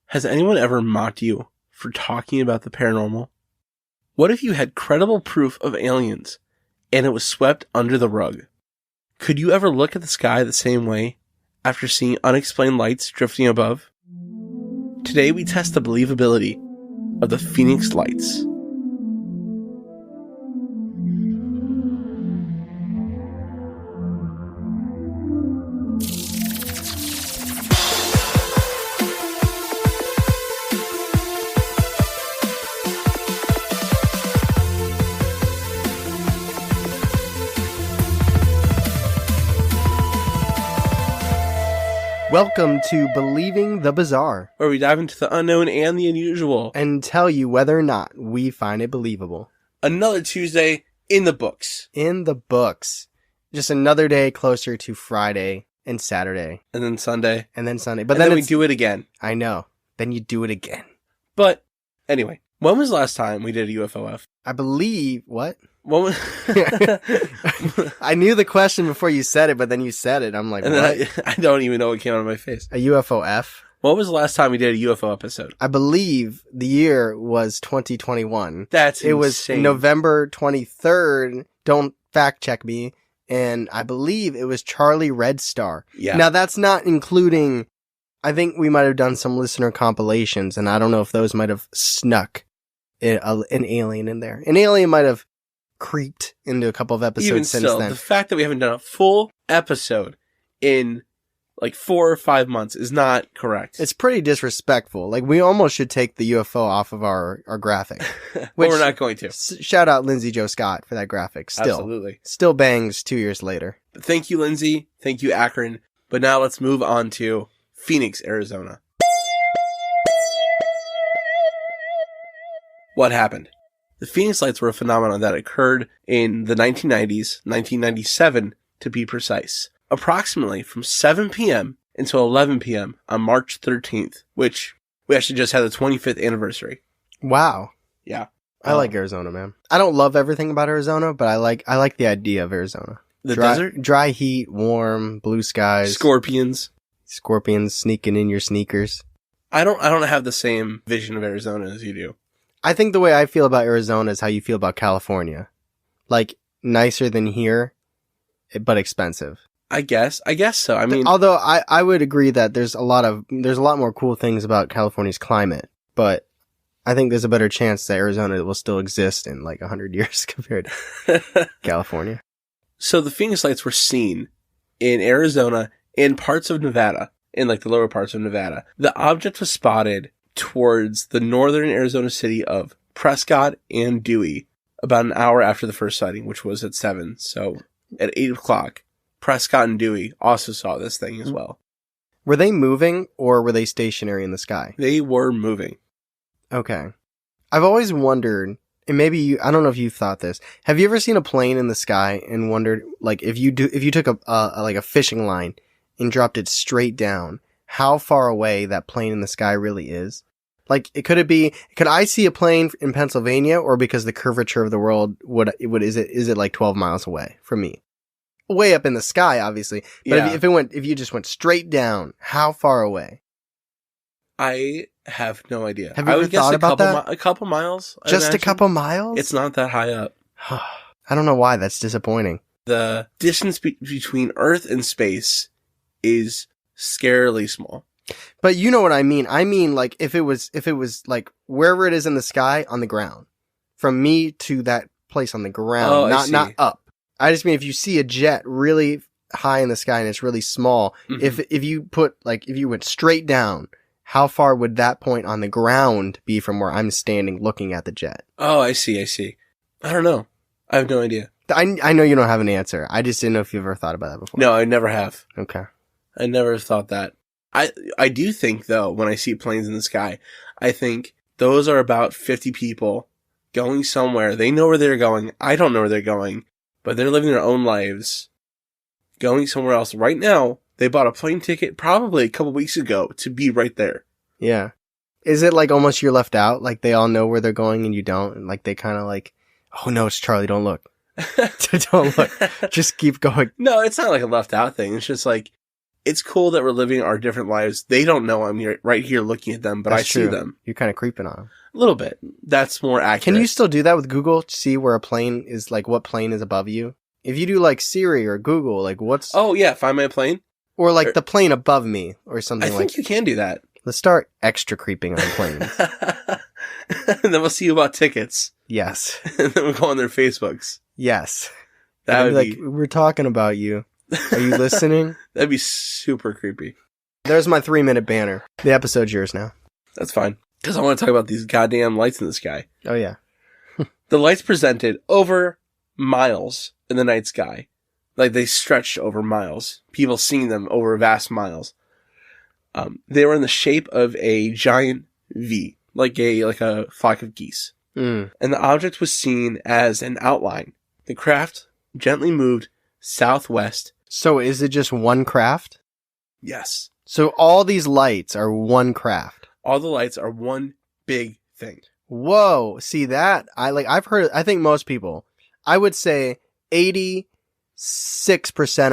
Has anyone ever mocked you for talking about the paranormal? What if you had credible proof of aliens and it was swept under the rug? Could you ever look at the sky the same way after seeing unexplained lights drifting above? Today we test the believability of the Phoenix Lights. Welcome to Believing the Bizarre, Where we dive into the unknown and the unusual and tell you whether or not we find it believable. Another Tuesday in the books. In the books. Just another day closer to Friday and Saturday. And then Sunday. And then Sunday. But then we do it again. I know. Then you do it again. But anyway, when was the last time we did a UFOF? I believe... What? When was... I knew the question before you said it, but then you said it. I'm like, and what? then I don't even know what came out of my face. A UFOF? When was the last time we did a UFO episode? I believe the year was 2021. That's insane. It was November 23rd. Don't fact check me. And I believe it was Charlie Red Star. Yeah. Now that's not including, I think we might have done some listener compilations, and I don't know if those might have snuck an alien in there. An alien might have creeped into a couple of episodes Even since still, then. the fact that we haven't done a full episode in like 4 or 5 months is not correct. It's pretty disrespectful. Like, we almost should take the UFO off of our graphic. But we're not going to. Shout out Lindsay Joe Scott for that graphic. Absolutely. Still bangs 2 years later. But thank you, Lindsay. Thank you, Akron. But now let's move on to Phoenix, Arizona. What happened? The Phoenix Lights were a phenomenon that occurred in the 1990s, 1997 to be precise, approximately from 7 p.m. until 11 p.m. on March 13th, which we actually just had the 25th anniversary. Wow. Yeah. I like Arizona, man. I don't love everything about Arizona, but I like the idea of Arizona. The desert? Dry heat, warm, blue skies. Scorpions sneaking in your sneakers. I don't have the same vision of Arizona as you do. I think the way I feel about Arizona is how you feel about California. Like, nicer than here, but expensive. I guess so. I mean, although I would agree that there's a lot more cool things about California's climate, but I think there's a better chance that Arizona will still exist in like 100 years compared to California. So the Phoenix Lights were seen in Arizona and parts of Nevada, in like the lower parts of Nevada. The object was spotted towards the northern Arizona city of Prescott and Dewey about an hour after the first sighting, which was at 7. So at 8 o'clock, Prescott and Dewey also saw this thing as well. Were they moving or were they stationary in the sky? They were moving. Okay. I've always wondered, and maybe I don't know if you've thought this. Have you ever seen a plane in the sky and wondered, like, if you took a fishing line and dropped it straight down, how far away that plane in the sky really is? Like, could I see a plane in Pennsylvania, or because the curvature of the world is it like 12 miles away from me? Way up in the sky, obviously. But yeah. if you just went straight down, how far away? I have no idea. Have you ever thought about that? A couple miles. Just a couple miles? It's not that high up. I don't know why. That's disappointing. The distance between Earth and space is scarily small. But you know what I mean. I mean, like, if it was like wherever it is in the sky, on the ground, from me to that place on the ground, not up. I just mean, if you see a jet really high in the sky and it's really small, mm-hmm. if you went straight down, how far would that point on the ground be from where I'm standing looking at the jet? Oh, I see. I don't know. I have no idea. I know you don't have an answer. I just didn't know if you've ever thought about that before. No, I never have. Okay. I never thought that. I do think, though, when I see planes in the sky, I think those are about 50 people going somewhere. They know where they're going. I don't know where they're going, but they're living their own lives, going somewhere else. Right now, they bought a plane ticket probably a couple weeks ago to be right there. Yeah. Is it like almost you're left out? Like they all know where they're going and you don't? And like they kind of like, oh no, it's Charlie, don't look. Don't look. Just keep going. No, it's not like a left out thing. It's just like, it's cool that we're living our different lives. They don't know I'm right here looking at them, but I see them. You're kind of creeping on them. A little bit. That's more accurate. Can you still do that with Google? See where a plane is, like what plane is above you? If you do like Siri or Google, like what's... Oh, yeah, find my plane. Or like the plane above me or something like... I think you can do that. Let's start extra creeping on planes. And then we'll see about tickets. Yes. And then we'll go on their Facebooks. Yes. That would be like, we're talking about you. Are you listening? That'd be super creepy. There's my 3-minute banner. The episode's yours now. That's fine. Because I want to talk about these goddamn lights in the sky. Oh, yeah. The lights presented over miles in the night sky. Like, they stretched over miles. People seeing them over vast miles. They were in the shape of a giant V. Like a flock of geese. Mm. And the object was seen as an outline. The craft gently moved southwest. So is it just one craft? Yes. So all these lights are one craft? All the lights are one big thing. Whoa. See that? I've heard, I think most people, I would say 86%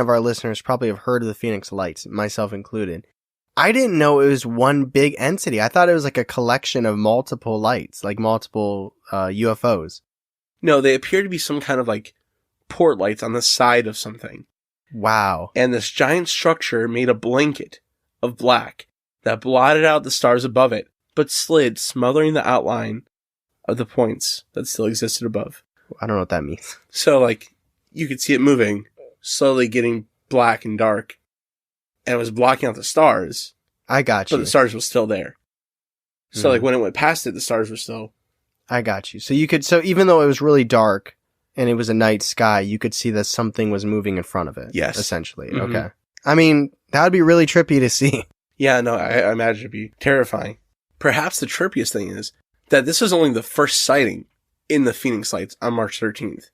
of our listeners probably have heard of the Phoenix Lights, myself included. I didn't know it was one big entity. I thought it was like a collection of multiple lights, like multiple UFOs. No, they appear to be some kind of like port lights on the side of something. Wow. And this giant structure made a blanket of black that blotted out the stars above it, but slid, smothering the outline of the points that still existed above. I don't know what that means. So, like, you could see it moving, slowly getting black and dark. And it was blocking out the stars. I got you. But the stars were still there. So, like, when it went past it, the stars were still... I got you. So even though it was really dark and it was a night sky, you could see that something was moving in front of it. Yes. Essentially. Mm-hmm. Okay. I mean, that would be really trippy to see. Yeah, no, I imagine it'd be terrifying. Perhaps the trippiest thing is that this was only the first sighting in the Phoenix Lights on March 13th.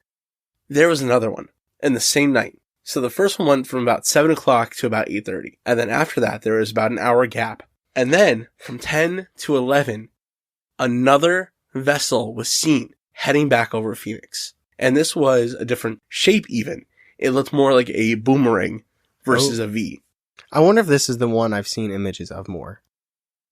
There was another one in the same night. So the first one went from about 7 o'clock to about 8:30. And then after that, there was about an hour gap. And then from 10 to 11, another vessel was seen heading back over Phoenix. And this was a different shape even. It looked more like a boomerang versus a V. I wonder if this is the one I've seen images of more.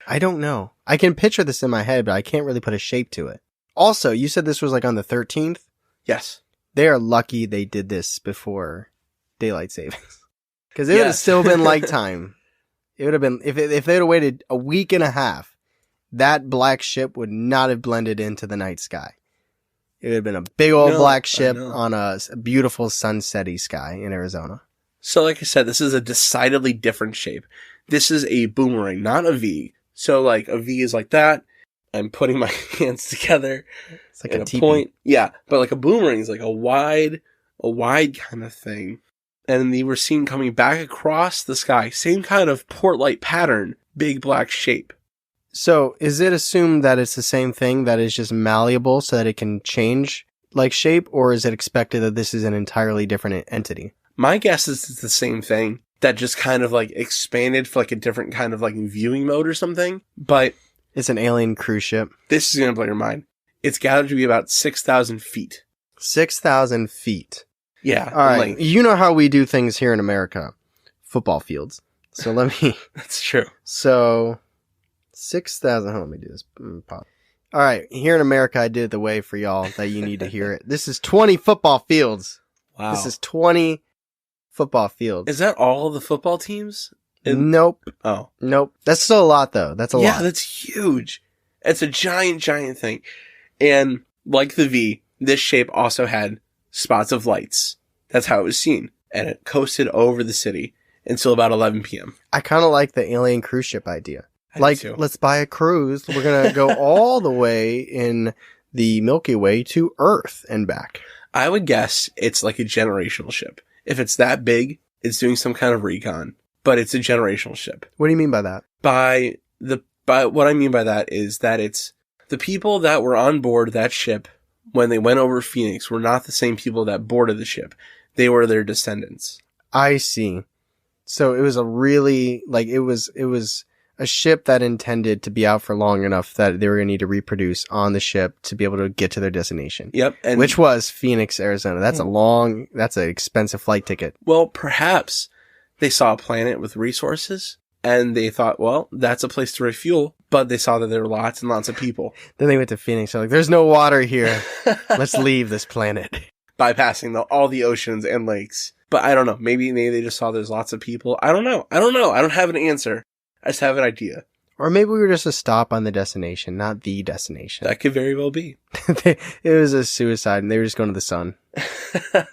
I don't know. I can picture this in my head, but I can't really put a shape to it. Also, you said this was like on the 13th? Yes. They are lucky they did this before daylight savings. Because it would have still been light time. It would have been, if they'd have waited a week and a half, that black ship would not have blended into the night sky. It would have been a big old black ship on a beautiful sunsetty sky in Arizona. So like I said, this is a decidedly different shape. This is a boomerang, not a V. So like a V is like that. I'm putting my hands together. It's like a teepee. Point. Yeah, but like a boomerang is like a wide kind of thing. And they were seen coming back across the sky. Same kind of port light pattern, big black shape. So is it assumed that it's the same thing that is just malleable so that it can change like shape? Or is it expected that this is an entirely different entity? My guess is it's the same thing that just kind of like expanded for like a different kind of like viewing mode or something. But it's an alien cruise ship. This is going to blow your mind. It's gathered to be about 6,000 feet. 6,000 feet. Yeah. All right. You know how we do things here in America. Football fields. So let me... That's true. So 6,000... Let me do this. Pop. All right. Here in America, I did it the way for y'all that you need to hear it. This is 20 football fields. Wow. This is 20 football fields. Is that all of the football teams? Nope. Oh. Nope. That's still a lot, though. That's a lot. Yeah, that's huge. It's a giant thing. And like the V, this shape also had spots of lights. That's how it was seen. And it coasted over the city until about 11 p.m. I kind of like the alien cruise ship idea. Like, let's buy a cruise. We're going to go all the way in the Milky Way to Earth and back. I would guess it's like a generational ship. If it's that big, it's doing some kind of recon. But it's a generational ship. What do you mean by that? By what I mean by that is that it's the people that were on board that ship when they went over Phoenix were not the same people that boarded the ship. They were their descendants. I see. So it was a really, like, it was a ship that intended to be out for long enough that they were going to need to reproduce on the ship to be able to get to their destination. Yep. Which was Phoenix, Arizona. That's an expensive flight ticket. Well, perhaps They saw a planet with resources, and they thought, well, that's a place to refuel, but they saw that there were lots and lots of people. Then they went to Phoenix. They're like, there's no water here. Let's leave this planet. Bypassing all the oceans and lakes. But I don't know. Maybe they just saw there's lots of people. I don't know. I don't have an answer. I just have an idea. Or maybe we were just a stop on the destination, not the destination. That could very well be. It was a suicide, and they were just going to the sun.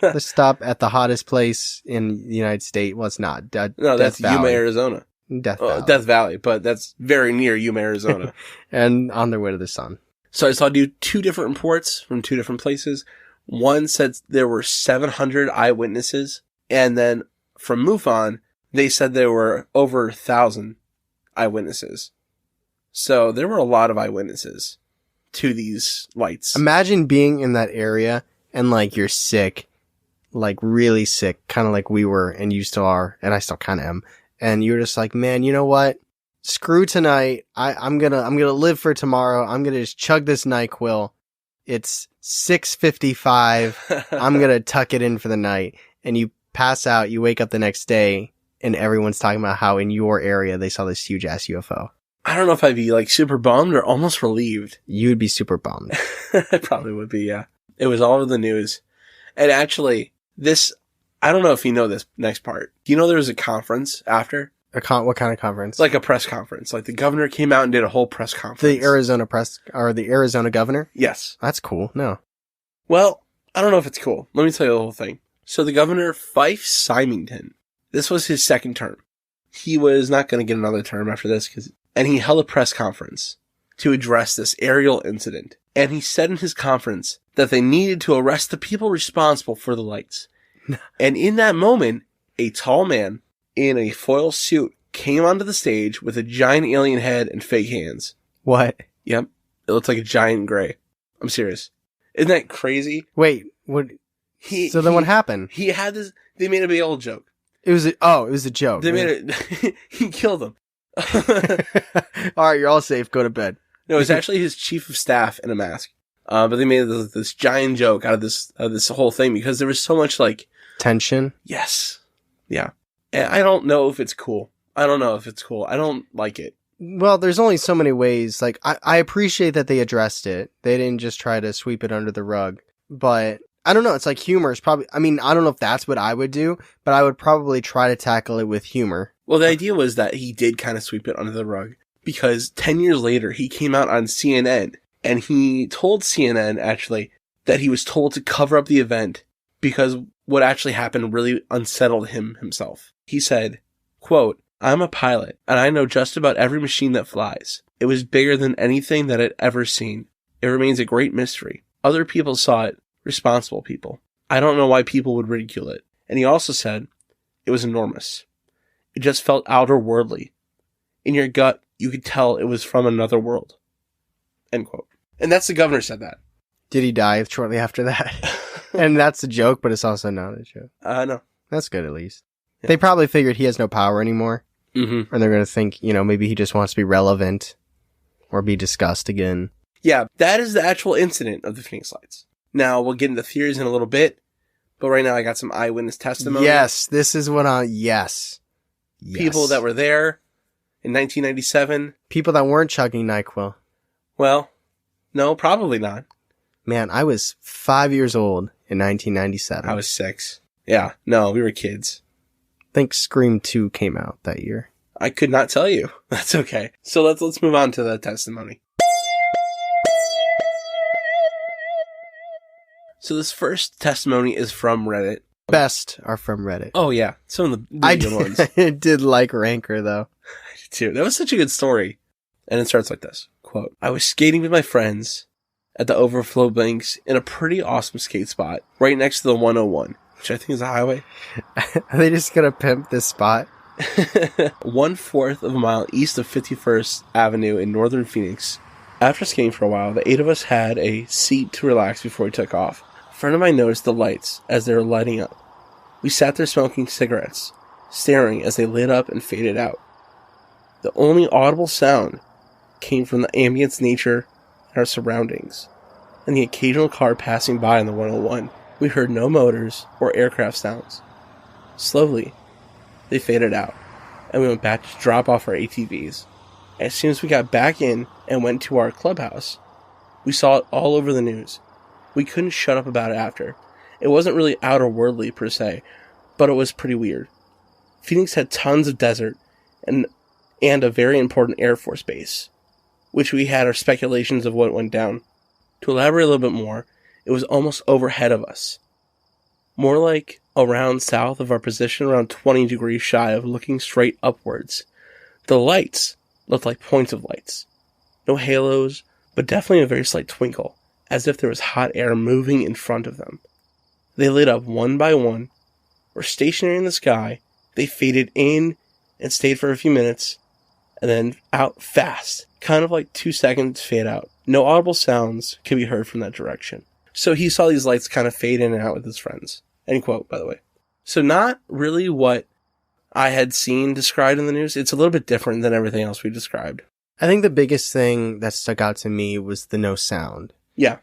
Let's stop at the hottest place in the United States. Well, it's not. No, that's Yuma, Arizona. Death Valley, but that's very near Yuma, Arizona. And on their way to the sun. So I saw two different reports from two different places. One said there were 700 eyewitnesses, and then from MUFON, they said there were over 1,000 eyewitnesses. So there were a lot of eyewitnesses to these lights. Imagine being in that area and like you're sick, like really sick, kind of like we were and you still are, and I still kind of am. And you're just like, man, you know what? Screw tonight. I'm gonna live for tomorrow. I'm gonna just chug this NyQuil. It's 6:55. I'm gonna tuck it in for the night. And you pass out. You wake up the next day, and everyone's talking about how in your area they saw this huge ass UFO. I don't know if I'd be like super bummed or almost relieved. You would be super bummed. I probably would be, yeah. It was all over the news. And actually, I don't know if you know this next part. Do you know there was a conference after? What kind of conference? Like a press conference. Like the governor came out and did a whole press conference. The Arizona governor? Yes. That's cool. No. Well, I don't know if it's cool. Let me tell you the whole thing. So the governor, Fife Symington, this was his second term. He was not going to get another term after this, and he held a press conference to address this aerial incident. And he said in his conference that they needed to arrest the people responsible for the lights. And in that moment, a tall man in a foil suit came onto the stage with a giant alien head and fake hands. What? Yep. It looked like a giant gray. I'm serious. Isn't that crazy? Wait, what? So then what happened? He had this, they made a big old joke. It was a joke. They made it, he killed him. All right, you're all safe. Go to bed. No, it was actually his chief of staff in a mask. But they made this giant joke out of this whole thing because there was so much like tension. Yes. Yeah. And I don't know if it's cool. I don't like it. Well, there's only so many ways. Like, I appreciate that they addressed it. They didn't just try to sweep it under the rug. But I don't know. It's like humor is probably, I mean, I don't know if that's what I would do, but I would probably try to tackle it with humor. Well, the idea was that he did kind of sweep it under the rug because 10 years later, he came out on CNN and he told CNN actually that he was told to cover up the event because what actually happened really unsettled him himself. He said, quote, "I'm a pilot and I know just about every machine that flies. It was bigger than anything that I'd ever seen. It remains a great mystery. Other people saw it, responsible people. I don't know why people would ridicule it." And he also said, "It was enormous. It just felt outer-worldly. In your gut, you could tell it was from another world." End quote. And that's the governor said that. Did he die shortly after that? And that's a joke, but it's also not a joke. No. That's good, at least. Yeah. They probably figured he has no power anymore. Mm-hmm. And they're going to think, maybe he just wants to be relevant or be discussed again. Yeah, that is the actual incident of the Phoenix Lights. Now, we'll get into theories in a little bit, but right now I got some eyewitness testimony. Yes, this is what yes. People that were there in 1997. People that weren't chugging NyQuil. Well, no, probably not. Man, I was 5 years old in 1997. I was 6. Yeah, no, we were kids. I think Scream 2 came out that year. I could not tell you. That's okay. So let's move on to the testimony. So this first testimony is from Reddit. Best are from Reddit. Oh yeah, some of the good ones. I did like Ranker though. I did too. That was such a good story. And it starts like this. Quote, "I was skating with my friends at the overflow banks in a pretty awesome skate spot right next to the 101, which I think is a highway." Are they just gonna pimp this spot? 1/4 of a mile east of 51st Avenue in northern Phoenix. After skating for a while, the 8 of us had a seat to relax before we took off. A friend of mine noticed the lights as they were lighting up. We sat there smoking cigarettes, staring as they lit up and faded out. The only audible sound came from the ambient nature and our surroundings, and the occasional car passing by on the 101. We heard no motors or aircraft sounds. Slowly, They faded out, and we went back to drop off our ATVs. As soon as we got back in and went to our clubhouse, we saw it all over the news. We couldn't shut up about it after. It wasn't really outer worldly per se, but it was pretty weird. Phoenix had tons of desert and a very important Air Force base, which we had our speculations of what went down. To elaborate a little bit more, it was almost overhead of us. More like around south of our position, around 20 degrees shy of looking straight upwards. The lights looked like points of lights. No halos, but definitely a very slight twinkle, as if there was hot air moving in front of them. They lit up one by one, were stationary in the sky, they faded in and stayed for a few minutes, and then out fast, kind of like 2 seconds fade out. No audible sounds could be heard from that direction. So he saw these lights kind of fade in and out with his friends. End quote, by the way. So not really what I had seen described in the news. It's a little bit different than everything else we described. I think the biggest thing that stuck out to me was the no sound. Yeah.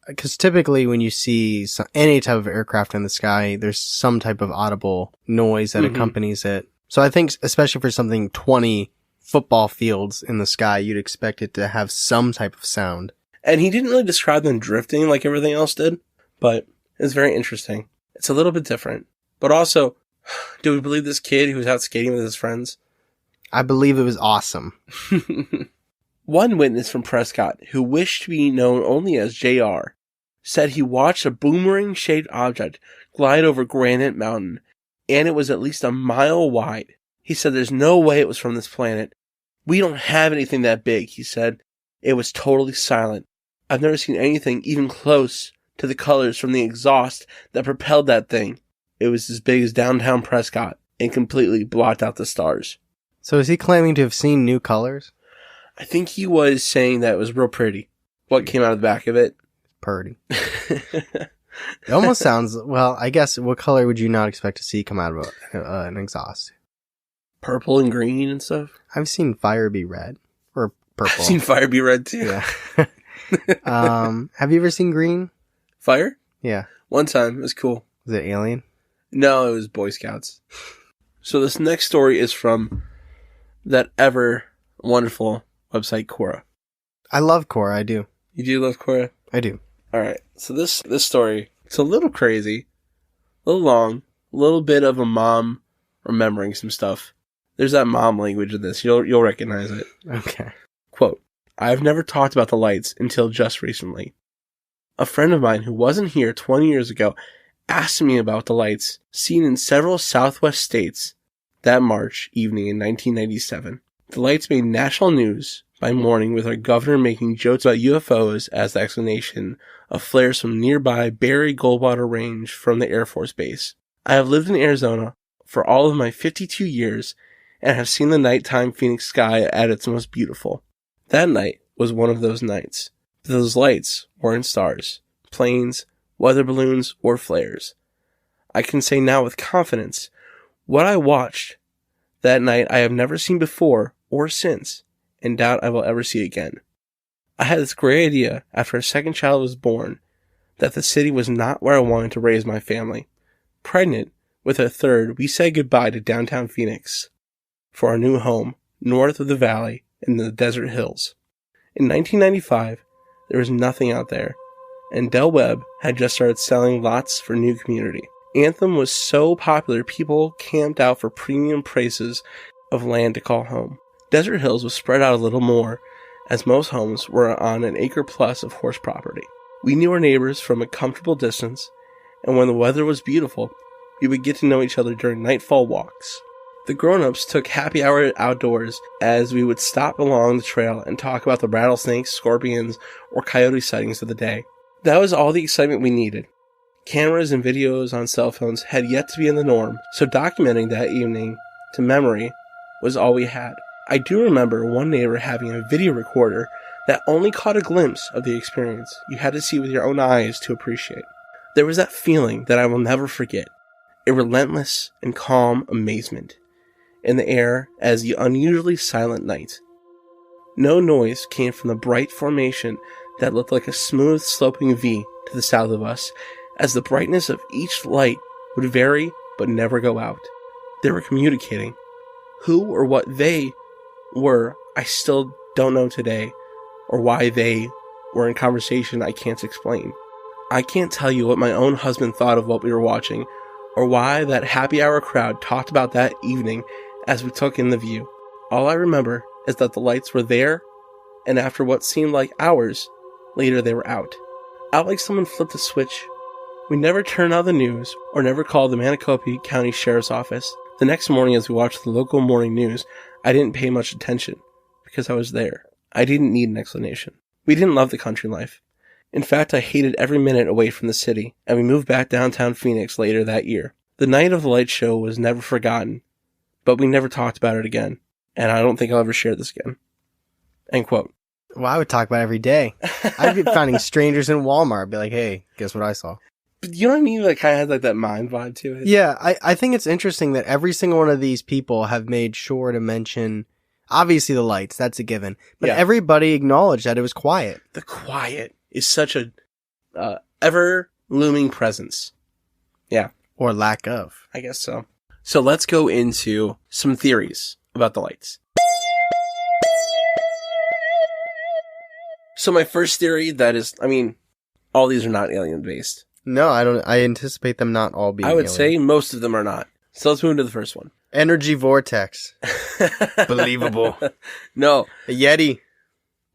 Because typically when you see any type of aircraft in the sky, there's some type of audible noise that accompanies it. So I think especially for something 20 football fields in the sky, you'd expect it to have some type of sound. And he didn't really describe them drifting like everything else did, but it's very interesting. It's a little bit different. But also, do we believe this kid who was out skating with his friends? I believe it was awesome. One witness from Prescott, who wished to be known only as JR, said he watched a boomerang-shaped object glide over Granite Mountain, and it was at least a mile wide. He said there's no way it was from this planet. We don't have anything that big, he said. It was totally silent. I've never seen anything even close to the colors from the exhaust that propelled that thing. It was as big as downtown Prescott and completely blocked out the stars. So is he claiming to have seen new colors? I think he was saying that it was real pretty. What came out of the back of it? Purdy. It almost sounds, well, I guess what color would you not expect to see come out of an exhaust? Purple and green and stuff? I've seen fire be red. Or purple. I've seen fire be red too. Yeah. Have you ever seen green? Fire? Yeah. One time. It was cool. Was it Alien? No, it was Boy Scouts. So this next story is from that ever wonderful website, Quora. I love Quora, I do. You do love Quora? I do. Alright, so this story, it's a little crazy, a little long, a little bit of a mom remembering some stuff. There's that mom language in this. You'll recognize it. Okay. Quote, I've never talked about the lights until just recently. A friend of mine who wasn't here 20 years ago asked me about the lights seen in several Southwest states that March evening in 1997. The lights made national news by morning, with our governor making jokes about UFOs as the explanation of flares from nearby Barry Goldwater Range from the Air Force Base. I have lived in Arizona for all of my 52 years and have seen the nighttime Phoenix sky at its most beautiful. That night was one of those nights. Those lights weren't stars, planes, weather balloons, or flares. I can say now with confidence, what I watched that night I have never seen before or since, and doubt I will ever see again. I had this great idea after a second child was born that the city was not where I wanted to raise my family. Pregnant with a third, we said goodbye to downtown Phoenix for our new home north of the valley in the desert hills. In 1995, there was nothing out there, and Del Webb had just started selling lots for new community. Anthem was so popular, people camped out for premium prices of land to call home. Desert Hills was spread out a little more, as most homes were on an acre plus of horse property. We knew our neighbors from a comfortable distance, and when the weather was beautiful, we would get to know each other during nightfall walks. The grown-ups took happy hour outdoors as we would stop along the trail and talk about the rattlesnakes, scorpions, or coyote sightings of the day. That was all the excitement we needed. Cameras and videos on cell phones had yet to be in the norm, so documenting that evening to memory was all we had. I do remember one neighbor having a video recorder that only caught a glimpse of the experience. You had to see with your own eyes to appreciate. There was that feeling that I will never forget, a relentless and calm amazement in the air as the unusually silent night. No noise came from the bright formation that looked like a smooth sloping V to the south of us, as the brightness of each light would vary but never go out. They were communicating. Who or what they were, I still don't know today, or why they were in conversation I can't explain. I can't tell you what my own husband thought of what we were watching, or why that happy hour crowd talked about that evening as we took in the view. All I remember is that the lights were there, and after what seemed like hours, later they were out. Out like someone flipped a switch. We never turned on the news, or never called the Manitowoc County Sheriff's Office. The next morning as we watched the local morning news, I didn't pay much attention, because I was there. I didn't need an explanation. We didn't love the country life. In fact, I hated every minute away from the city, and we moved back downtown Phoenix later that year. The night of the light show was never forgotten, but we never talked about it again, and I don't think I'll ever share this again. End quote. Well, I would talk about it every day. I'd be finding strangers in Walmart. I'd be like, hey, guess what I saw? But you know what I mean? Like, kind of has like that mime vibe to it. Yeah, I think it's interesting that every single one of these people have made sure to mention, obviously the lights, that's a given, but everybody acknowledged that it was quiet. The quiet is such a ever-looming presence. Yeah. Or lack of. I guess so. So let's go into some theories about the lights. So my first theory, that is, I mean, all these are not alien-based. No, I anticipate them not all being I would alien. say most of them are not. So let's move into the first one. Energy vortex. Believable. No. A Yeti.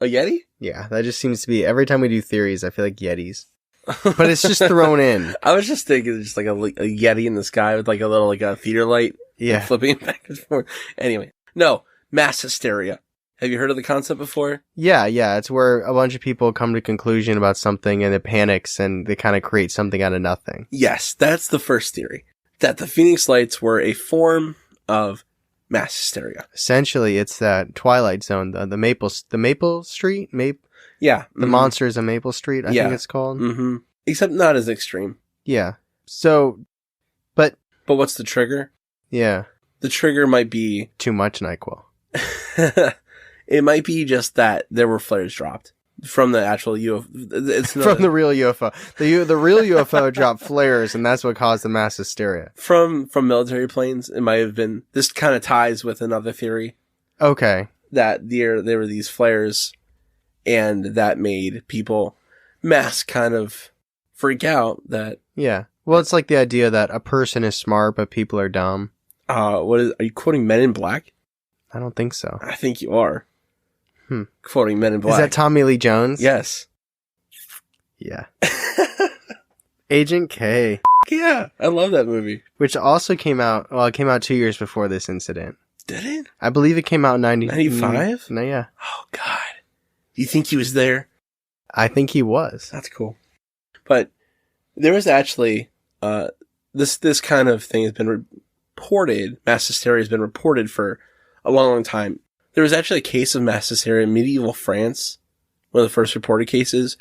A Yeti? Yeah, that just seems to be, every time we do theories, I feel like Yetis. But it's just thrown in. I was just thinking just like a Yeti in the sky with like a little like a theater light. Yeah. Flipping back and forth. Anyway. No. Mass hysteria. Have you heard of the concept before? Yeah. It's where a bunch of people come to a conclusion about something and it panics and they kind of create something out of nothing. Yes, that's the first theory. That the Phoenix Lights were a form of mass hysteria. Essentially, it's that Twilight Zone, the Maple Street? Yeah. The Monsters of Maple Street, I think it's called. Mm-hmm. Except not as extreme. Yeah. So, but what's the trigger? Yeah. The trigger might be... too much NyQuil. It might be just that there were flares dropped from the actual UFO. It's not from the real UFO. The real UFO dropped flares, and that's what caused the mass hysteria. From military planes, it might have been... This kind of ties with another theory. Okay. That there were these flares, and that made people mass kind of freak out that... Yeah. Well, it's like the idea that a person is smart, but people are dumb. Are you quoting Men in Black? I don't think so. I think you are. Quoting Men in Black. Is that Tommy Lee Jones? Yes. Yeah. Agent K. Yeah, I love that movie. Which also came out, well, it came out 2 years before this incident. Did it? I believe it came out in 95? No, yeah. Oh, God. Do you think he was there? I think he was. That's cool. But there was actually, this kind of thing has been reported, mass hysteria has been reported for a long, long time. There was actually a case of mass hysteria in medieval France, one of the first reported cases,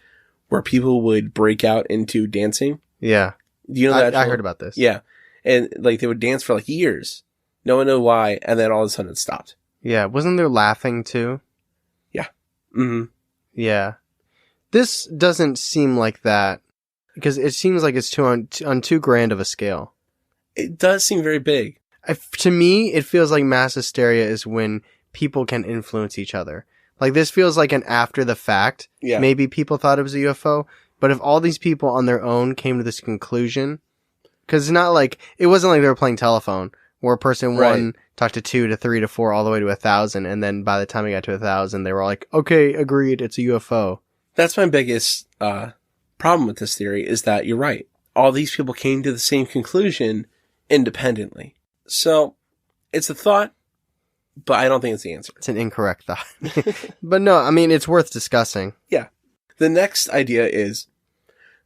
where people would break out into dancing. Yeah. Do you know that? I heard about this. Yeah. And like they would dance for like years. No one knew why, and then all of a sudden it stopped. Yeah. Wasn't there laughing too? Yeah. Mm-hmm. Yeah. This doesn't seem like that, because it seems like it's on too grand of a scale. It does seem very big. To me, it feels like mass hysteria is when people can influence each other. Like, this feels like an after the fact. Yeah. Maybe people thought it was a UFO, but if all these people on their own came to this conclusion, because it's not like, it wasn't like they were playing telephone, where person one talked to 2 to 3 to 4 all the way to 1,000, and then by the time it got to 1,000, they were all like, okay, agreed, it's a UFO. That's my biggest problem with this theory, is that you're right. All these people came to the same conclusion independently. So, it's a thought, but I don't think it's the answer. It's an incorrect thought. But no, I mean, it's worth discussing. Yeah. The next idea is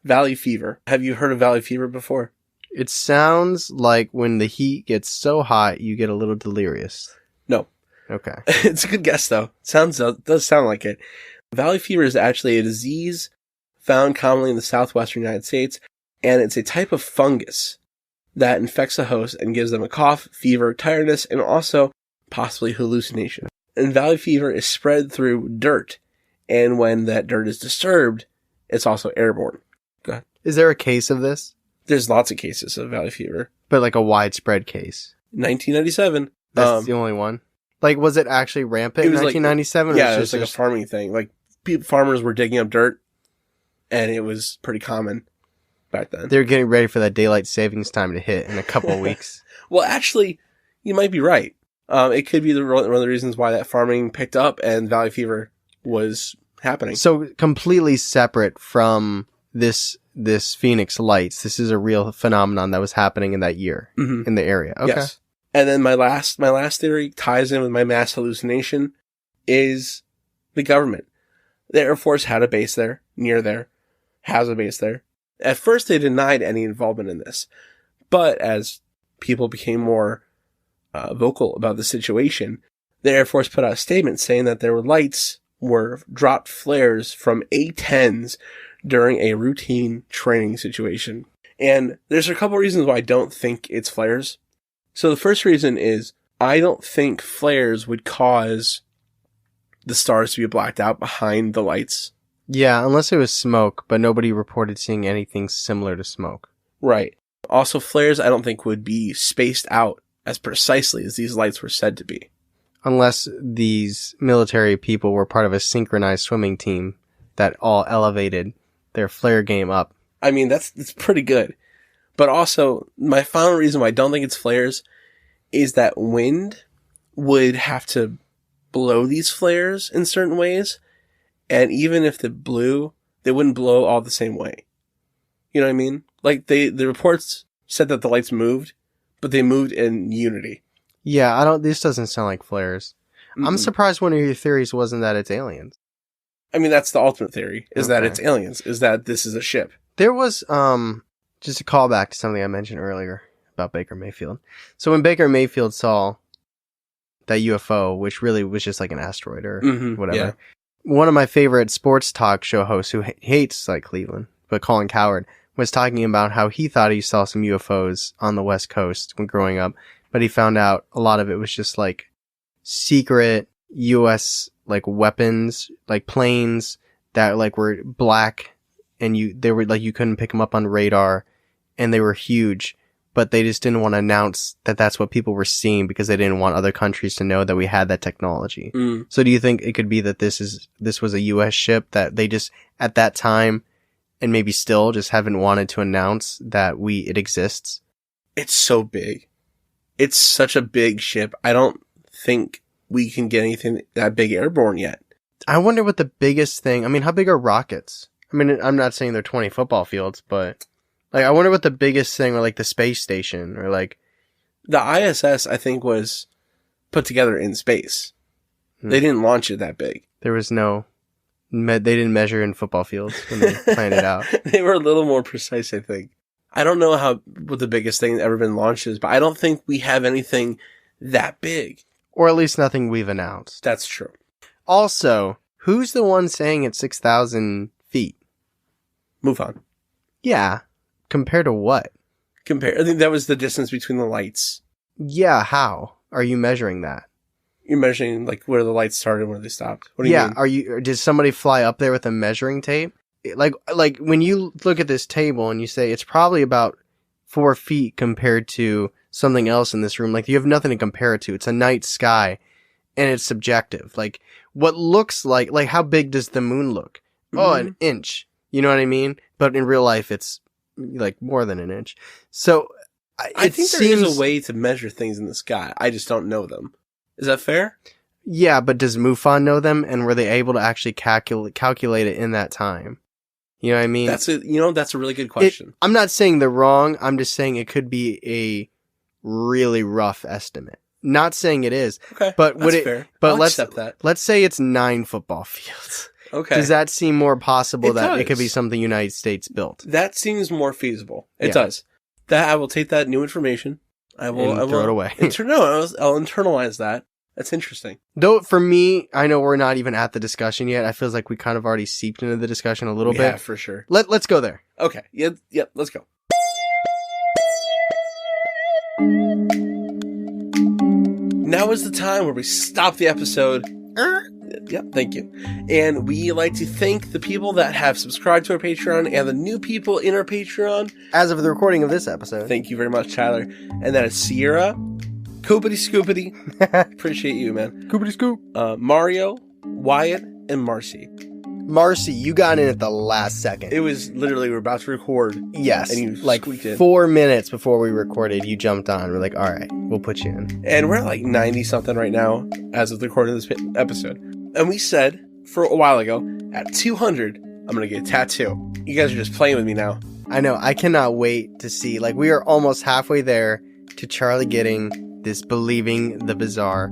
valley fever. Have you heard of valley fever before? It sounds like when the heat gets so hot, you get a little delirious. No. Okay. It's a good guess, though. Does sound like it. Valley fever is actually a disease found commonly in the southwestern United States, and it's a type of fungus that infects the host and gives them a cough, fever, tiredness, and also possibly hallucination. And valley fever is spread through dirt, and when that dirt is disturbed, it's also airborne. Go ahead. Is there a case of this? There's lots of cases of valley fever. But like a widespread case? 1997. That's the only one. Like, was it actually rampant in 1997? Yeah, it was like a farming thing. Like, farmers were digging up dirt, and it was pretty common back then. They were getting ready for that daylight savings time to hit in a couple of weeks. Well, actually, you might be right. It could be one of the reasons why that farming picked up and valley fever was happening. So completely separate from this Phoenix Lights. This is a real phenomenon that was happening in that year in the area. Okay. Yes. And then my last theory ties in with my mass hallucination is the government. The Air Force had a base there, near there, has a base there. At first, they denied any involvement in this. But as people became more vocal about the situation, the Air Force put out a statement saying that their lights were dropped flares from A-10s during a routine training situation. And there's a couple reasons why I don't think it's flares. So the first reason is I don't think flares would cause the stars to be blacked out behind the lights. Yeah, unless it was smoke, but nobody reported seeing anything similar to smoke. Right. Also, flares I don't think would be spaced out as precisely as these lights were said to be. Unless these military people were part of a synchronized swimming team that all elevated their flare game up. I mean, that's pretty good. But also, my final reason why I don't think it's flares is that wind would have to blow these flares in certain ways. And even if they wouldn't blow all the same way. You know what I mean? Like, the reports said that the lights moved, but they moved in unity. Yeah, this doesn't sound like flares. Mm-mm. I'm surprised one of your theories wasn't that it's aliens. I mean, that's the ultimate theory, is that it's aliens, is that this is a ship. There was, just a callback to something I mentioned earlier about Baker Mayfield. So when Baker Mayfield saw that UFO, which really was just like an asteroid or whatever, one of my favorite sports talk show hosts who hates like Cleveland, but Colin Cowherd, was talking about how he thought he saw some UFOs on the West Coast when growing up, but he found out a lot of it was just like secret US like weapons, like planes that like were black and they were like, you couldn't pick them up on radar. And they were huge, but they just didn't want to announce that that's what people were seeing because they didn't want other countries to know that we had that technology. So do you think it could be that this was a US ship that they just at that time and maybe still just haven't wanted to announce that it exists? It's so big. It's such a big ship. I don't think we can get anything that big airborne yet. I wonder what the biggest thing, I mean, how big are rockets? I mean, I'm not saying they're 20 football fields, but like, I wonder what the biggest thing, or like the space station, or like the ISS, I think, was put together in space. They didn't launch it that big. There was they didn't measure in football fields when they planned it out. They were a little more precise, I think. I don't know what the biggest thing ever been launched is, but I don't think we have anything that big. Or at least nothing we've announced. That's true. Also, who's the one saying it's 6,000 feet? Move on. Yeah. Compared to what? I think that was the distance between the lights. Yeah, how are you measuring that? You're measuring like where the lights started and where they stopped. What do you mean? Did somebody fly up there with a measuring tape? Like when you look at this table and you say it's probably about 4 feet compared to something else in this room, like you have nothing to compare it to. It's a night sky and it's subjective. Like what looks like how big does the moon look? Oh, an inch. You know what I mean? But in real life, it's like more than an inch. So I think there is a way to measure things in the sky. I just don't know them. Is that fair? Yeah, but does MUFON know them? And were they able to actually calculate it in that time? You know what I mean? That's a really good question. I'm not saying they're wrong. I'm just saying it could be a really rough estimate. Not saying it is. Okay. But that's fair. But I'll accept that. Let's say it's 9 football fields. Okay. Does that seem more possible that it could be something United States built? That seems more feasible. It does. That I will take that new information. I will throw it away. I'll internalize that. That's interesting. Though for me, I know we're not even at the discussion yet. I feel like we kind of already seeped into the discussion a little bit. Yeah, for sure. Let's go there. Okay. Yep, let's go. Now is the time where we stop the episode. Yep, thank you. And we like to thank the people that have subscribed to our Patreon and the new people in our Patreon. As of the recording of this episode. Thank you very much, Tyler. And that is Sierra, Coopity Scoopity. Appreciate you, man. Coopity scoop. Mario, Wyatt, and Marcy. Marcy, you got in at the last second. It was literally, we were about to record. Yes. And you like squeaked in. 4 minutes before we recorded, you jumped on. We're like, all right, we'll put you in. And we're at like 90 something right now as of the recording of this episode. And we said for a while ago, at 200, I'm going to get a tattoo. You guys are just playing with me now. I know. I cannot wait to see. Like, we are almost halfway there to Charlie getting this Believing the Bizarre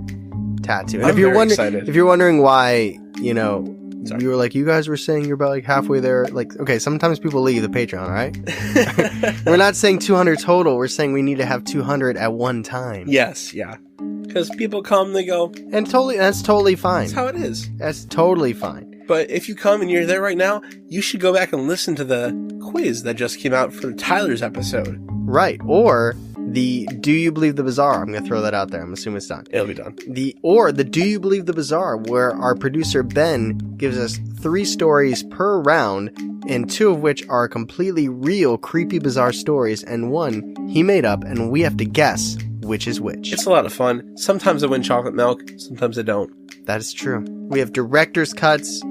tattoo. And I'm very excited. If you're wondering why, you know, Sorry. you were like, you guys were saying you're about like halfway there. Like, okay, sometimes people leave the Patreon, right? We're not saying 200 total. We're saying we need to have 200 at one time. Yes, yeah. Because people come, they go. And that's totally fine. That's how it is. That's totally fine. But if you come and you're there right now, you should go back and listen to the quiz that just came out for Tyler's episode. Right. Or the Do You Believe the Bizarre? I'm going to throw that out there. I'm assuming it's done. It'll be done. The Do You Believe the Bizarre, where our producer Ben gives us 3 stories per round, and 2 of which are completely real, creepy, bizarre stories, and 1 he made up, and we have to guess which is which. It's a lot of fun. Sometimes I win chocolate milk, sometimes I don't. That is true. We have director's cuts.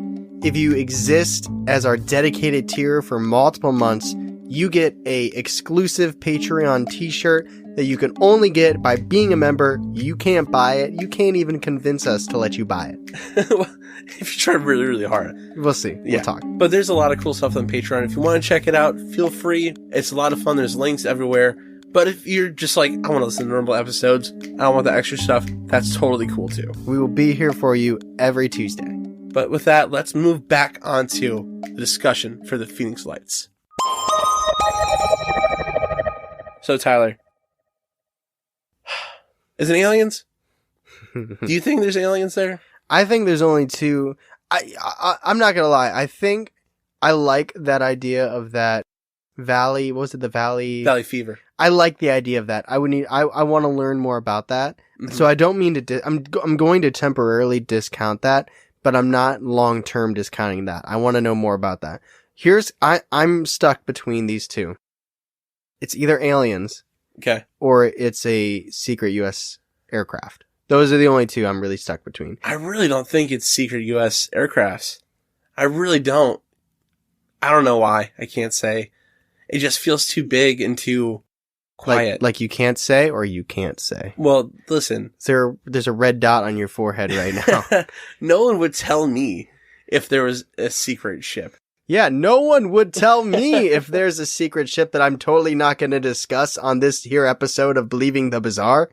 If you exist as our dedicated tier for multiple months, you get a exclusive Patreon t-shirt that you can only get by being a member. You can't buy it. You can't even convince us to let you buy it. Well, if you try really, really hard. We'll see. Yeah. We'll talk. But there's a lot of cool stuff on Patreon. If you want to check it out, feel free. It's a lot of fun. There's links everywhere. But if you're just like, I want to listen to normal episodes, I don't want the extra stuff, that's totally cool too. We will be here for you every Tuesday. But with that, let's move back onto the discussion for the Phoenix Lights. So, Tyler, is it aliens? Do you think there's aliens there? I think there's only 2. I'm not gonna lie. I think I like that idea of that valley. What was it? The valley? Valley fever. I like the idea of that. I want to learn more about that. Mm-hmm. So I don't mean to. I'm going to temporarily discount that, but I'm not long term discounting that. I want to know more about that. I'm stuck between these 2. It's either aliens, okay, or it's a secret U.S. aircraft. Those are the only 2 I'm really stuck between. I really don't think it's secret U.S. aircrafts. I really don't. I don't know why. I can't say. It just feels too big and too quiet. Like you can't say, or you can't say. Well, listen. There's a red dot on your forehead right now. No one would tell me if there was a secret ship. Yeah, no one would tell me if there's a secret ship that I'm totally not going to discuss on this here episode of Believing the Bizarre,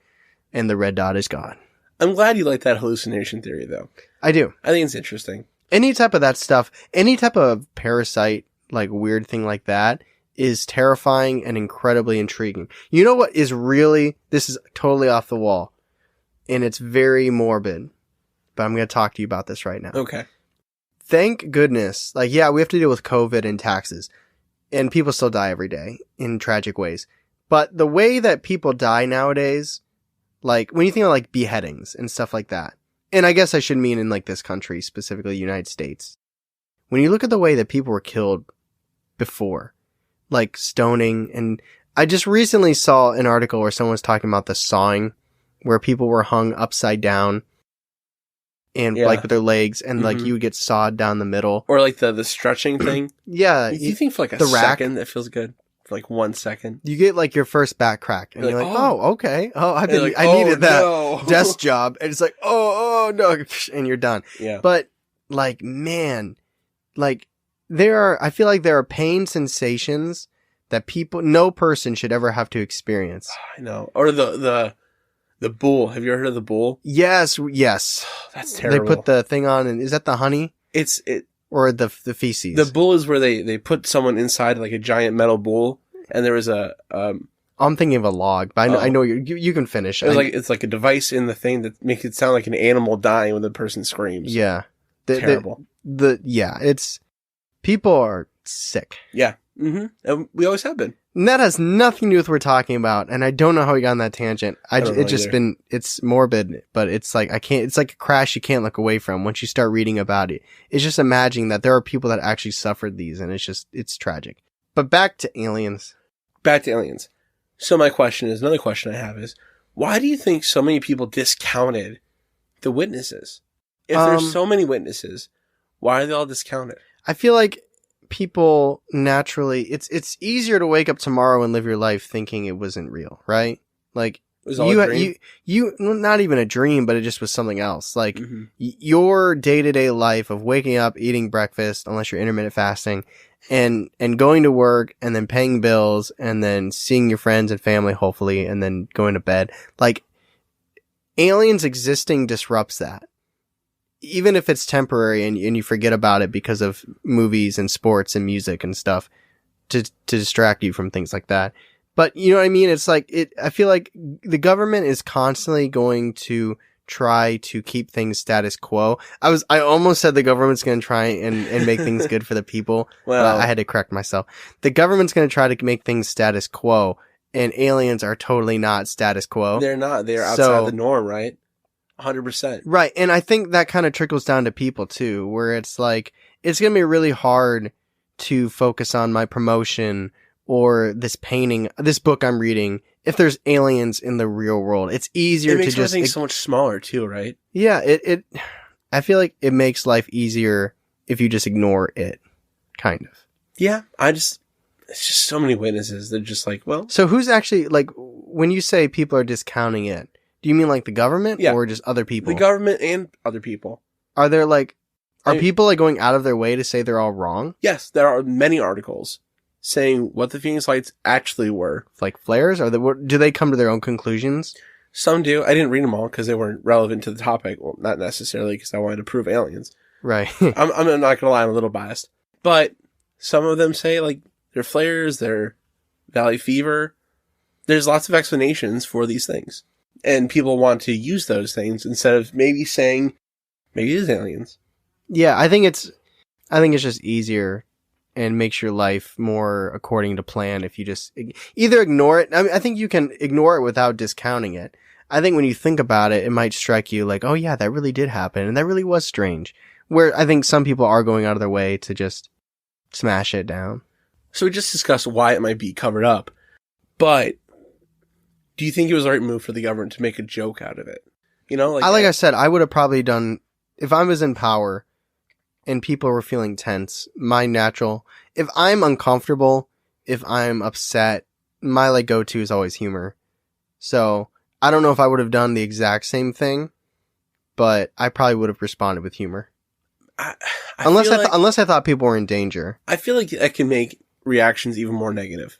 and the red dot is gone. I'm glad you like that hallucination theory, though. I do. I think it's interesting. Any type of that stuff, any type of parasite, like weird thing like that, is terrifying and incredibly intriguing. You know what is really, this is totally off the wall, and it's very morbid, but I'm going to talk to you about this right now. Okay. Thank goodness. Like, yeah, we have to deal with COVID and taxes, and people still die every day in tragic ways. But the way that people die nowadays, like when you think of like beheadings and stuff like that, and I guess I should mean in like this country, specifically the United States, when you look at the way that people were killed before, like stoning, and I just recently saw an article where someone was talking about the sawing, where people were hung upside down and like with their legs, and like you would get sawed down the middle, or like the stretching thing. Yeah, you think for like a second that feels good, for like 1 second, you get like your first back crack, and you're like, oh okay, I needed that desk job, and it's like, oh no, and you're done. Yeah, but like, man, like I feel like there are pain sensations that no person should ever have to experience. I know. Or the bull. Have you ever heard of the bull? Yes. That's terrible. They put the thing on, and is that the honey? Or the feces? The bull is where they put someone inside like a giant metal bull, and there was I'm thinking of a log, but I know you can finish. It's like a device in the thing that makes it sound like an animal dying when the person screams. Yeah. Terrible. It's people are sick. Yeah. Mm-hmm. And we always have been. And that has nothing to do with what we're talking about, and I don't know how we got on that tangent. It's morbid, but it's like it's like a crash you can't look away from once you start reading about it. It's just imagining that there are people that actually suffered these, and it's tragic. But back to aliens. So my question is, another question I have is, Why do you think so many people discounted the witnesses? If there's so many witnesses, why are they all discounted? I feel like people naturally, it's easier to wake up tomorrow and live your life thinking it wasn't real, right? Like, It was all a dream? you, not even a dream, but it just was something else. Like, Mm-hmm. your day-to-day life of waking up, eating breakfast, unless you're intermittent fasting, and going to work, and then paying bills, and then seeing your friends and family, hopefully, and then going to bed. Like, aliens existing disrupts that. Even if it's temporary and you forget about it because of movies and sports and music and stuff to distract you from things like that. But you know what I mean? It's like, I feel like the government is constantly going to try to keep things status quo. I almost said the government's going to try and make things good for the people. Well, I had to correct myself. The government's going to try to make things status quo, and aliens are totally not status quo. they're not. They're outside the norm, right? 100%. Right. And I think that kind of trickles down to people too, where it's like, it's going to be really hard to focus on my promotion or this painting, this book I'm reading, if there's aliens in the real world. It's easier It makes to just, everything so much smaller too, right? yeah, I feel like it makes life easier if you just ignore it, kind of. Yeah, it's just so many witnesses. They're just like, well, So who's actually, like, when you say people are discounting it, do you mean like the government Yeah. or just other people? the government and other people. Are there like, I mean- people like going out of their way to say they're all wrong? Yes, there are many articles saying what the Phoenix Lights actually were. Like flares? Do they come to their own conclusions? Some do. I didn't read them all because they weren't relevant to the topic. Well, not necessarily because I wanted to prove aliens. Right. I'm not gonna lie, I'm a little biased. But some of them say like they're flares, they're valley fever. There's lots of explanations for these things. And people want to use those things instead of maybe saying maybe it is aliens. Yeah, I think it's just easier and makes your life more according to plan if you just either ignore it. I mean, I think you can ignore it without discounting it. I think when you think about it, it might strike you like, oh yeah, that really did happen. And that really was strange. Where I think some people are going out of their way to just smash it down. So we just discussed why it might be covered up. But do you think it was the right move for the government to make a joke out of it? You know, like I said, I would have probably done, if I was in power and people were feeling tense, if I'm uncomfortable, if I'm upset, my like go-to is always humor. So I don't know if I would have done the exact same thing, but I probably would have responded with humor. Unless I thought people were in danger. I feel like that can make reactions even more negative.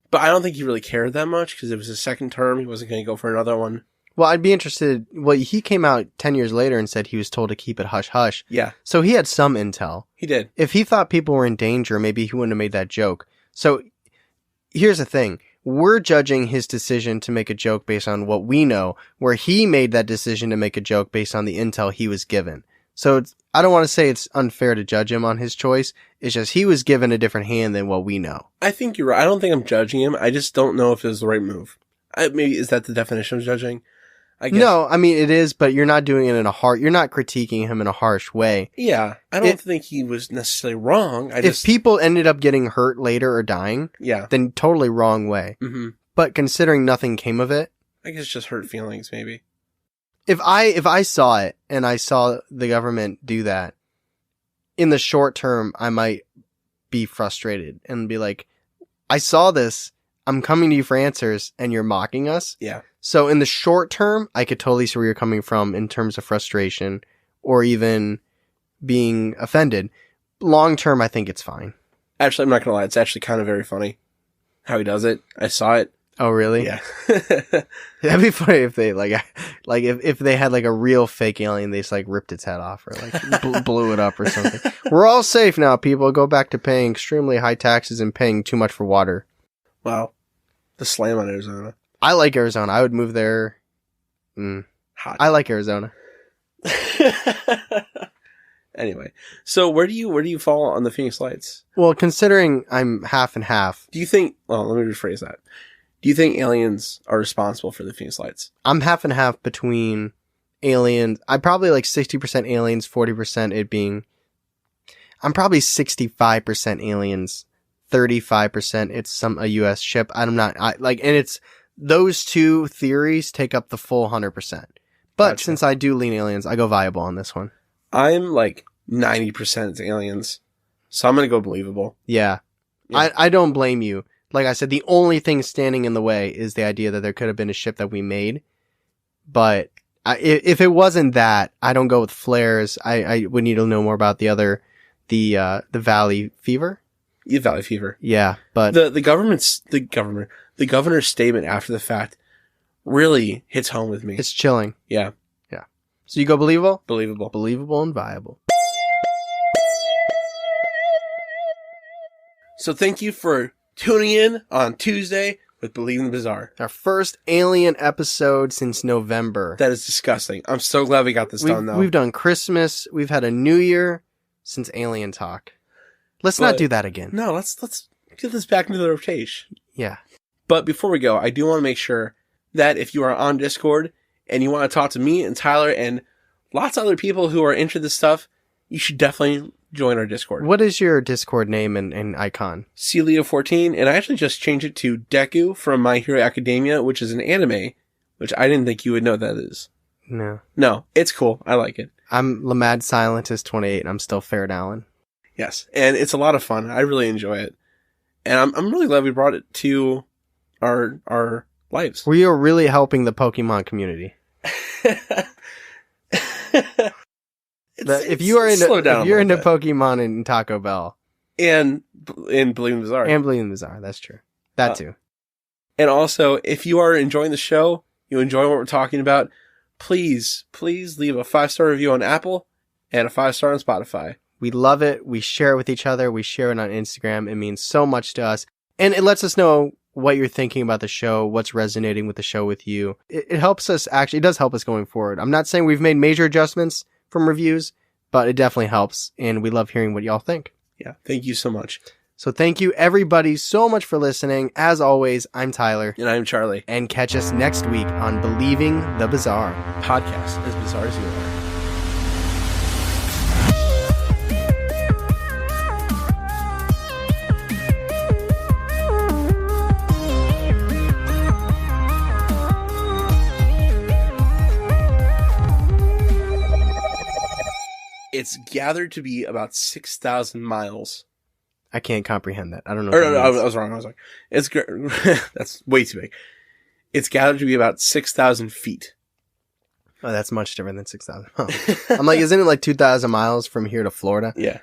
But I don't think he really cared that much because it was his second term. He wasn't going to go for another one. Well, I'd be interested. Well, he came out 10 years later and said he was told to keep it hush hush. Yeah, So he had some intel. he did. If he thought people were in danger, maybe he wouldn't have made that joke. So here's the thing. We're judging his decision to make a joke based on what we know, where he made that decision to make a joke based on the intel he was given. So I don't want to say it's unfair to judge him on his choice. It's just he was given a different hand than what we know. I think you're right. I don't think I'm judging him. I just don't know if it was the right move. Maybe is that the definition of judging? I guess. No, I mean it is, but you're not doing it you're not critiquing him in a harsh way. Yeah, I don't think he was necessarily wrong. If people ended up getting hurt later or dying, yeah, then totally wrong way. mm-hmm. But considering nothing came of it, I guess just hurt feelings, maybe. if I saw it and I saw the government do that, in the short term, I might be frustrated and be like, I saw this. I'm coming to you for answers and you're mocking us. Yeah. So in the short term, I could totally see where you're coming from in terms of frustration or even being offended. Long term, I think it's fine. Actually, I'm not going to lie. It's actually kind of very funny how he does it. I saw it. Oh, really? Yeah. That'd be funny if they if they had like a real fake alien, they just like ripped its head off or like blew it up or something. We're all safe now, people. Go back to paying extremely high taxes and paying too much for water. Wow. The slam on Arizona. I like Arizona. I would move there. Hot. I like Arizona. Anyway, so where do you fall on the Phoenix Lights? Well, considering I'm half and half, Do you think, well, let me rephrase that. Do you think aliens are responsible for the Phoenix Lights? I'm half and half between aliens. I'm probably like 60% aliens, 40% it being. I'm probably 65% aliens, 35% it's a U.S. ship. And it's those two theories take up the full 100%. But Gotcha. since I do lean aliens, I go viable on this one. I'm like 90% aliens. So I'm going to go believable. Yeah. I don't blame you. Like I said, the only thing standing in the way is the idea that there could have been a ship that we made. But if it wasn't that, I don't go with flares. I would need to know more about the Valley Fever. Yeah, Valley Fever. Yeah, but The governor's statement after the fact really hits home with me. it's chilling. Yeah. Yeah. So you go believable? Believable. Believable and viable. So thank you for tuning in on Tuesday with Believe in the Bizarre. Our first alien episode since November. That is disgusting. I'm so glad we got this done, though. We've done Christmas. We've had a New Year since Alien Talk. Let's not do that again. No, let's get this back into the rotation. Yeah. But before we go, I do want to make sure that if you are on Discord and you want to talk to me and Tyler and lots of other people who are into this stuff, you should definitely join our Discord. What is your Discord name and icon? Celio14, and I actually just changed it to Deku from My Hero Academia, which is an anime, which I didn't think you would know what that is. No. No, it's cool. I like it. I'm Lamad Scientist 28 and I'm still Fared Allen. Yes, and it's a lot of fun. I really enjoy it. And I'm really glad we brought it to our lives. We are really helping the Pokemon community. If you're into Pokemon and Taco Bell and in Believe in the Bizarre. And Believe in the Bizarre, that's true. That too. And also, if you are enjoying the show, you enjoy what we're talking about, please leave a 5-star review on Apple and a 5-star on Spotify. We love it. We share it with each other. We share it on Instagram. It means so much to us. And it lets us know what you're thinking about the show, what's resonating with the show with you. It helps us it does help us going forward. I'm not saying we've made major adjustments from reviews, but it definitely helps. And we love hearing what y'all think. Yeah. Thank you so much. So thank you everybody so much for listening. As always, I'm Tyler. And I'm Charlie. And catch us next week on Believing the Bizarre. Podcast as bizarre as you are. It's gathered to be about 6,000 miles. I can't comprehend that. I don't know. No, I was wrong. It's that's way too big. It's gathered to be about 6,000 feet. Oh, that's much different than 6,000. Oh. I'm like, isn't it like 2,000 miles from here to Florida? Yeah.